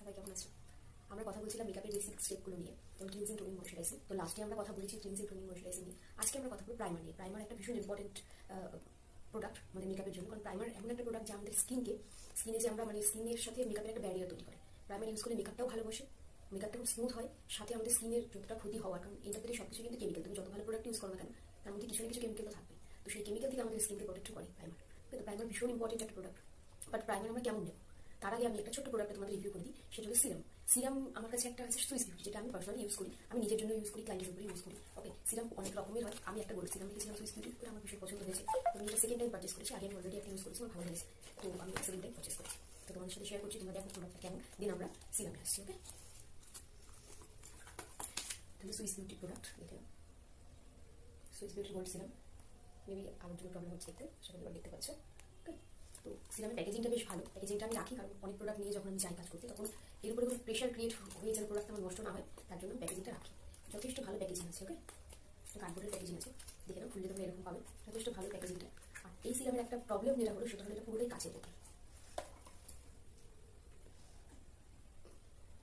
সবাই কেমন আছো? আমরা কথা বলছিলাম মেকআপের বেসিক স্টেপগুলো নিয়ে, যেমন ক্লিনজিং, টোনিং, ময়শ্চারাইজিং। তো লাস্টে আমরা কথা বলেছি ক্লিনজিং, টোনিং, ময়শ্চারাইজিং নিয়ে। আজকে আমরা কথা বলবো প্রাইমার নিয়ে। প্রাইমার একটা ভীষণ ইম্পর্টেন্ট প্রোডাক্ট আমাদের মেকআপের জন্য, কারণ প্রাইমার এমন একটা প্রোডাক্ট যা আমাদের স্কিনে যে আমরা স্কিনের সাথে মেকআপের একটা ব্যারিয়ার তৈরি করে। প্রাইমার ইউজ করলে মেকআপটাও ভালো বসে, মেকআপটা খুব স্মুথ হয়, সাথে আমাদের স্কিনের যতটা ক্ষতি হওয়ার, কারণ এটার থেকে সবকিছু কিন্তু কেমিক্যাল। তুমি যত ভালো প্রোডাক্ট ইউজ করো না কেন, তার মধ্যে কিছু না কিছু কেমিক্যাল তো থাকবে। তো সেই কেমিক্যাল থেকে আমাদের স্কিনকে প্রোটেক্ট করে প্রাইমার। কিন্তু প্রাইমার ভীষণ ইম্পর্টেন্ট একটা প্রোডাক্ট। বাট প্রাইমার আমরা কেমন নেব, তার আগে আমি একটা ছোট্ট প্রোডাক্ট তোমাদের রিভিউ করে দিই। সেটা হলো সিরাম। সিরাম আমার কাছে একটা আছে সুইস বিউটি, যেটা আমি পার্সোনালি ইউজ করি, আমি নিজের জন্য ইউজ করি, ক্লায়েন্টের উপরে ইউজ করি। ওকে, সিরাম অনেক রকমের হয়। আমি একটা গোল্ড সিরাম দেখেছিলাম সুইস বিউটি, আমার ভীষণ পছন্দ হয়েছে। আমি এটা সেকেন্ড টাইম পার্চেস করেছি, আগে আমি অলরেডি একটা ইউজ করেছি, আমার ভালো লেগেছে। তো আমি সেকেন্ড টাইম পার্চেস করেছি, তো তোমাদের সাথে শেয়ার করছি। তোমরা দেখো প্রোডাক্টটা কেমন, দিন আমরা সিরামে আসছি। ওকে, তাহলে সুইস বিউটি প্রোডাক্ট দেখে, Swiss beauty gold serum. Maybe আমার জন্য প্রবলেম হচ্ছে দেখতে, সেটা তোমরা দেখতে পাচ্ছ। ওকে, তো সিরামের প্যাকেজিংটা বেশ ভালো। প্যাকেজিংটা আমি রাখি, কারণ অনেক প্রোডাক্ট নিয়ে যখন আমি যাই কাজ করতে, তখন এর উপরে কোনো প্রেশার ক্রিয়েট হয়ে যাবে, প্রোডাক্ট আমার নষ্ট না হয়, তার জন্য প্যাকেজিংটা রাখি। যথেষ্ট ভালো প্যাকেজিং আছে। ওকে, কার্ডবোর্ডের প্যাকেজিং আছে, দেখে নাও, খুললে তোমরা এরকম পাবে, যথেষ্ট ভালো প্যাকেজিংটা। আর এই সিরামের একটা প্রবলেম যেটা হলো, সেটা হলো এটা পুরোটাই কাঁচের বোতল।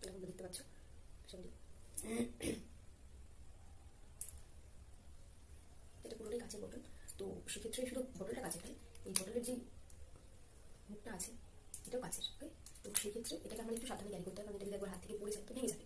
এরকম দেখতে পাচ্ছ, এটা পুরোটাই কাঁচের বোতল। তো সেক্ষেত্রে শুধু বোতলটা কাঁচের নয়, এই বোতলের যে মুখটা আছে এটাও কাঁচের। ওকে, তো সেক্ষেত্রে এটাকে আমার একটু সাবধানে ক্যারি করতে হবে, কারণ এটা যদি একবার হাত থেকে পড়ে যায় তো ভেঙে যাবে।